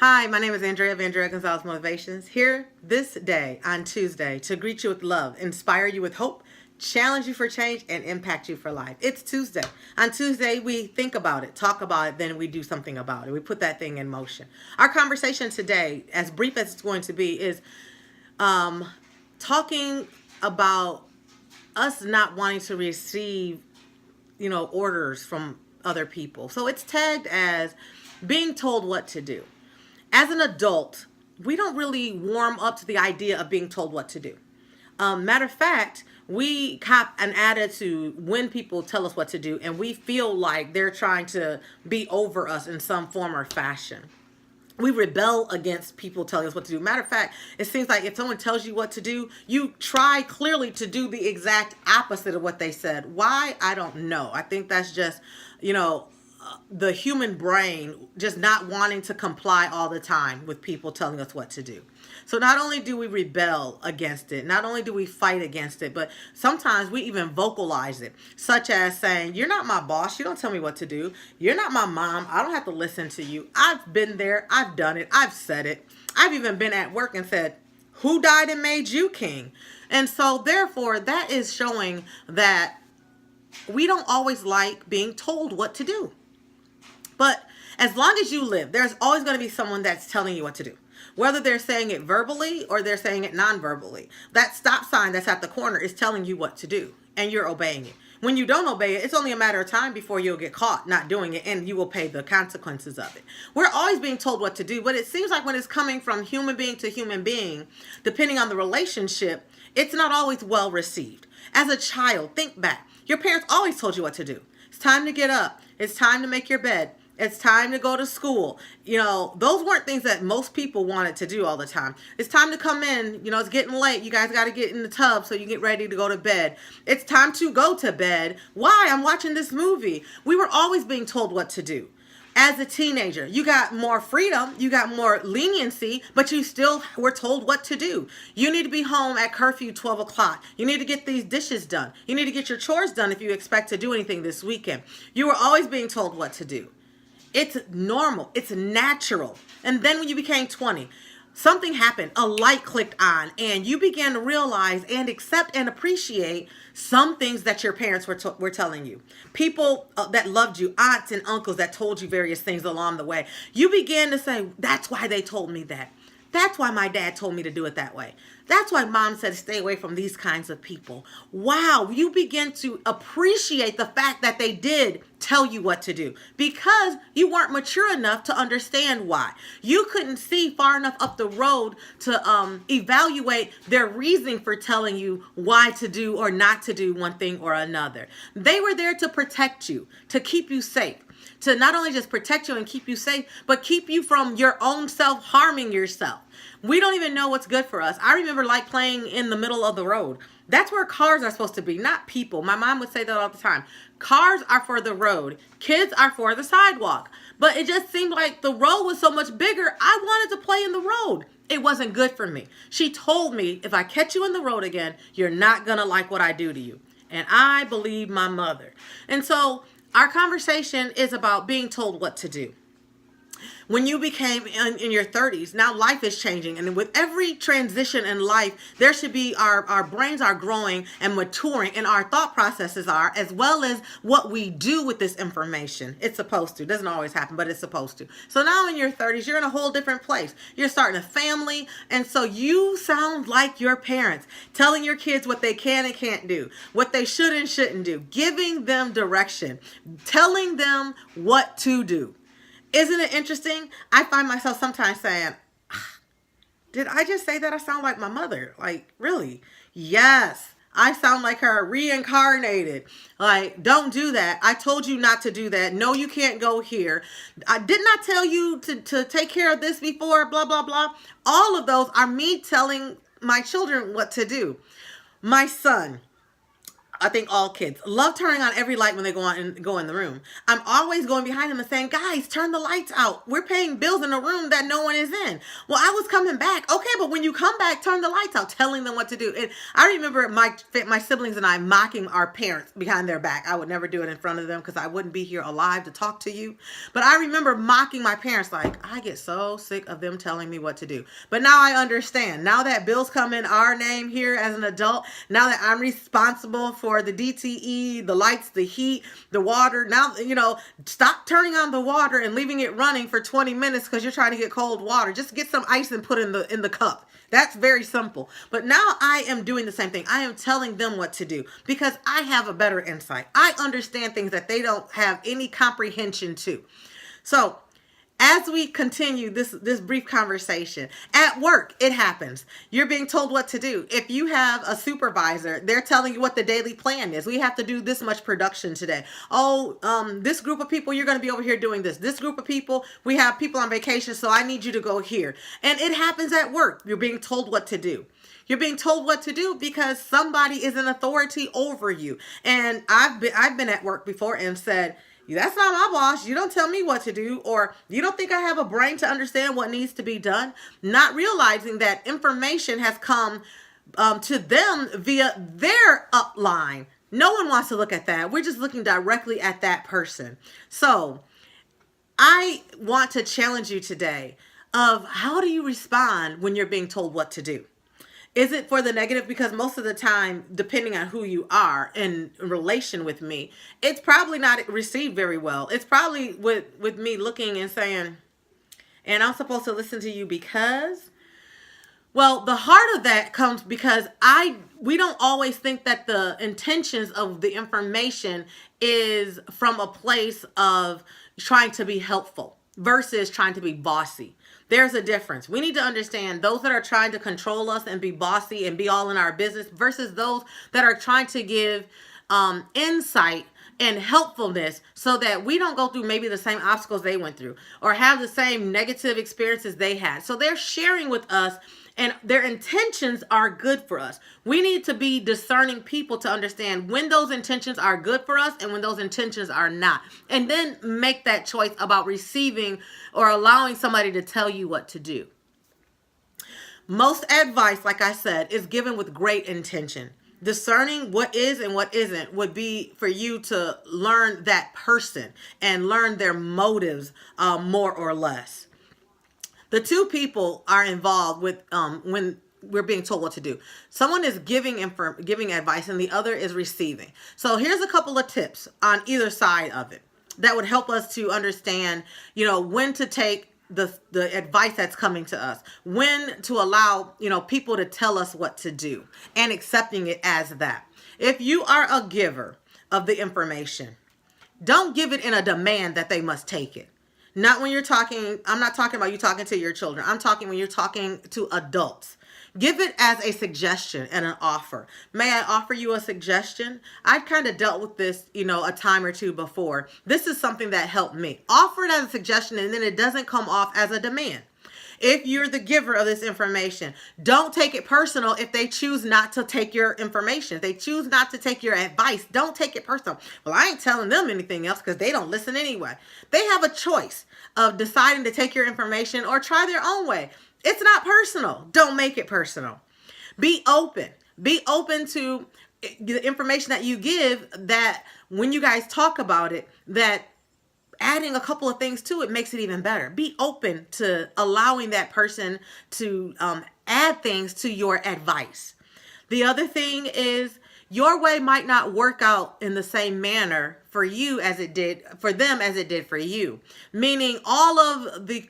Hi, my name is Andrea of Andrea Gonzalez Motivations, here this day on Tuesday to greet you with love, inspire you with hope, challenge you for change, and impact you for life. It's Tuesday. On Tuesday, we think about it, talk about it, then we do something about it. We put that thing in motion. Our conversation today, as brief as it's going to be, is talking about us not wanting to receive, orders from other people. So it's tagged as being told what to do. As an adult, we don't really warm up to the idea of being told what to do. Matter of fact, we cop an attitude when people tell us what to do, and we feel like they're trying to be over us in some form or fashion. We rebel against people telling us what to do. Matter of fact, it seems like if someone tells you what to do, you try clearly to do the exact opposite of what they said. Why? I don't know. I think that's just, the human brain just not wanting to comply all the time with people telling us what to do. So not only do we rebel against it, not only do we fight against it, but sometimes we even vocalize it, such as saying, "You're not my boss. You don't tell me what to do. You're not my mom. I don't have to listen to you. I've been there. I've done it. I've said it. I've even been at work and said, 'Who died and made you king?'" And so therefore, that is showing that we don't always like being told what to do. But as long as you live, there's always going to be someone that's telling you what to do. Whether they're saying it verbally or they're saying it non-verbally. That stop sign that's at the corner is telling you what to do, and you're obeying it. When you don't obey it, it's only a matter of time before you'll get caught not doing it, and you will pay the consequences of it. We're always being told what to do, but it seems like when it's coming from human being to human being, depending on the relationship, it's not always well received. As a child, think back. Your parents always told you what to do. It's time to get up. It's time to make your bed. It's time to go to school. Those weren't things that most people wanted to do all the time. It's time to come in. It's getting late. You guys got to get in the tub so you get ready to go to bed. It's time to go to bed. Why? I'm watching this movie. We were always being told what to do. As a teenager, you got more freedom, you got more leniency, but you still were told what to do. You need to be home at curfew 12 o'clock. You need to get these dishes done. You need to get your chores done if you expect to do anything this weekend. You were always being told what to do. It's normal. It's natural. And then when you became 20, something happened. A light clicked on, and you began to realize and accept and appreciate some things that your parents were telling you. People that loved you, aunts and uncles that told you various things along the way. You began to say, "That's why they told me that. That's why my dad told me to do it that way. That's why mom said stay away from these kinds of people." Wow, you begin to appreciate the fact that they did tell you what to do because you weren't mature enough to understand why. You couldn't see far enough up the road to evaluate their reasoning for telling you why to do or not to do one thing or another. They were there to protect you, to keep you safe. To not only just protect you and keep you safe, but keep you from your own self harming yourself. We don't even know what's good for us. I remember playing in the middle of the road. That's where cars are supposed to be, not people. My mom would say that all the time. Cars are for the road. Kids are for the sidewalk. But it just seemed like the road was so much bigger. I wanted to play in the road. It wasn't good for me. She told me, if I catch you in the road again, you're not going to like what I do to you. And I believe my mother. And so our conversation is about being told what to do. When you became in your 30s, now life is changing. And with every transition in life, there should be our brains are growing and maturing, and our thought processes are, as well as what we do with this information. It's supposed to. It doesn't always happen, but it's supposed to. So now in your 30s, you're in a whole different place. You're starting a family. And so you sound like your parents, telling your kids what they can and can't do, what they should and shouldn't do, giving them direction, telling them what to do. Isn't it interesting? I find myself sometimes saying, did I just say that I sound like my mother? Really? Yes. I sound like her reincarnated. Don't do that. I told you not to do that. No, you can't go here. I did not tell you to take care of this before, blah, blah, blah. All of those are me telling my children what to do. My son, I think all kids love turning on every light when they go in the room. I'm always going behind them and saying, guys, turn the lights out. We're paying bills in a room that no one is in. Well, I was coming back. Okay, but when you come back, turn the lights out, telling them what to do. And I remember my siblings and I mocking our parents behind their back. I would never do it in front of them because I wouldn't be here alive to talk to you. But I remember mocking my parents, like, I get so sick of them telling me what to do. But now I understand. Now that bills come in our name here as an adult, now that I'm responsible for the DTE, the lights, the heat, the water. Now, stop turning on the water and leaving it running for 20 minutes because you're trying to get cold water. Just get some ice and put in the cup. That's very simple. But now I am doing the same thing. I am telling them what to do because I have a better insight. I understand things that they don't have any comprehension to. So, as we continue this brief conversation, at work, it happens. You're being told what to do. If you have a supervisor, they're telling you what the daily plan is. We have to do this much production today. This group of people, you're going to be over here doing this. This group of people, we have people on vacation, so I need you to go here. And it happens at work. You're being told what to do. You're being told what to do because somebody is an authority over you. And I've been at work before and said, that's not my boss. You don't tell me what to do, or you don't think I have a brain to understand what needs to be done, not realizing that information has come to them via their upline. No one wants to look at that. We're just looking directly at that person. So I want to challenge you today of how do you respond when you're being told what to do? Is it for the negative? Because most of the time, depending on who you are in relation with me, it's probably not received very well. It's probably with me looking and saying, and I'm supposed to listen to you because, well, the heart of that comes because we don't always think that the intentions of the information is from a place of trying to be helpful versus trying to be bossy. There's a difference. We need to understand those that are trying to control us and be bossy and be all in our business versus those that are trying to give insight and helpfulness so that we don't go through maybe the same obstacles they went through or have the same negative experiences they had. So they're sharing with us and their intentions are good for us. We need to be discerning people to understand when those intentions are good for us and when those intentions are not. And then make that choice about receiving or allowing somebody to tell you what to do. Most advice, like I said, is given with great intention. Discerning what is and what isn't would be for you to learn that person and learn their motives more or less. The two people are involved with when we're being told what to do. Someone is giving advice and the other is receiving. So here's a couple of tips on either side of it that would help us to understand, when to take the advice that's coming to us, when to allow, people to tell us what to do and accepting it as that. If you are a giver of the information, don't give it in a demand that they must take it. Not when you're talking, I'm not talking about you talking to your children. I'm talking when you're talking to adults. Give it as a suggestion and an offer. May I offer you a suggestion? I've kind of dealt with this, a time or two before. This is something that helped me. Offer it as a suggestion and then it doesn't come off as a demand. If you're the giver of this information, don't take it personal if they choose not to take your information. If they choose not to take your advice, don't take it personal. Well, I ain't telling them anything else because they don't listen anyway. They have a choice of deciding to take your information or try their own way. It's not personal. Don't make it personal. Be open. Be open to the information that you give, that when you guys talk about it, that adding a couple of things to it makes it even better. Be open to allowing that person to add things to your advice. The other thing is your way might not work out in the same manner for you as it did for them as it did for you. Meaning all of the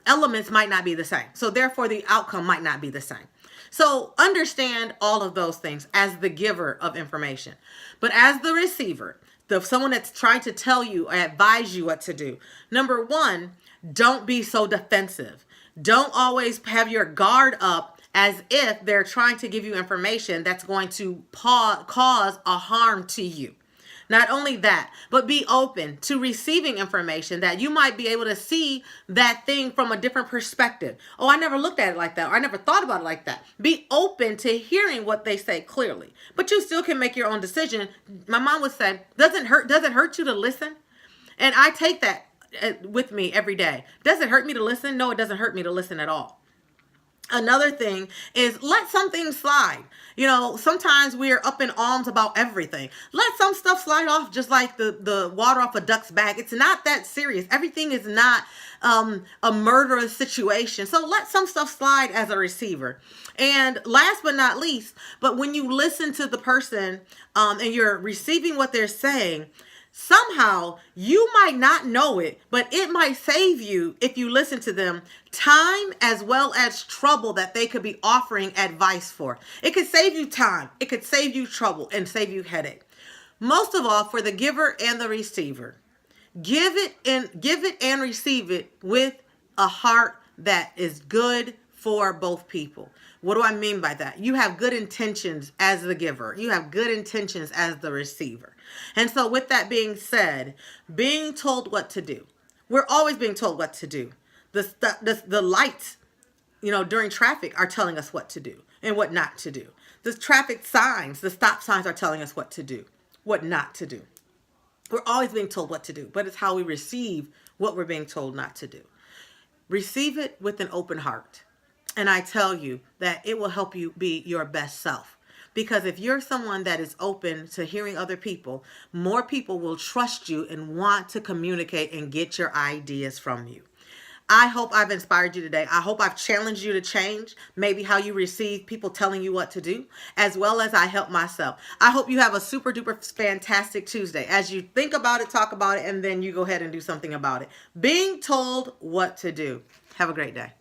elements might not be the same. So therefore the outcome might not be the same. So understand all of those things as the giver of information. But as the receiver, someone that's trying to tell you or advise you what to do. Number one, don't be so defensive. Don't always have your guard up as if they're trying to give you information that's going to cause a harm to you. Not only that, but be open to receiving information that you might be able to see that thing from a different perspective. Oh, I never looked at it like that. Or I never thought about it like that. Be open to hearing what they say clearly. But you still can make your own decision. My mom would say, does it hurt you to listen? And I take that with me every day. Does it hurt me to listen? No, it doesn't hurt me to listen at all. Another thing is let some things slide. You know, sometimes we are up in arms about everything. Let some stuff slide off just like the water off a duck's back. It's not that serious. Everything is not a murderous situation. So let some stuff slide as a receiver. And last but not least, but when you listen to the person and you're receiving what they're saying, somehow you might not know it, but it might save you, if you listen to them, time as well as trouble that they could be offering advice for. It could save you time. It could save you trouble and save you headache. Most of all, for the giver and the receiver, give it and receive it with a heart that is good for both people. What do I mean by that? You have good intentions as the giver. You have good intentions as the receiver. And so with that being said, being told what to do. We're always being told what to do. The lights, during traffic are telling us what to do and what not to do. The traffic signs, the stop signs are telling us what to do, what not to do. We're always being told what to do, but it's how we receive what we're being told not to do. Receive it with an open heart. And I tell you that it will help you be your best self. Because if you're someone that is open to hearing other people, more people will trust you and want to communicate and get your ideas from you. I hope I've inspired you today. I hope I've challenged you to change maybe how you receive people telling you what to do, as well as I help myself. I hope you have a super duper fantastic Tuesday as you think about it, talk about it, and then you go ahead and do something about it. Being told what to do. Have a great day.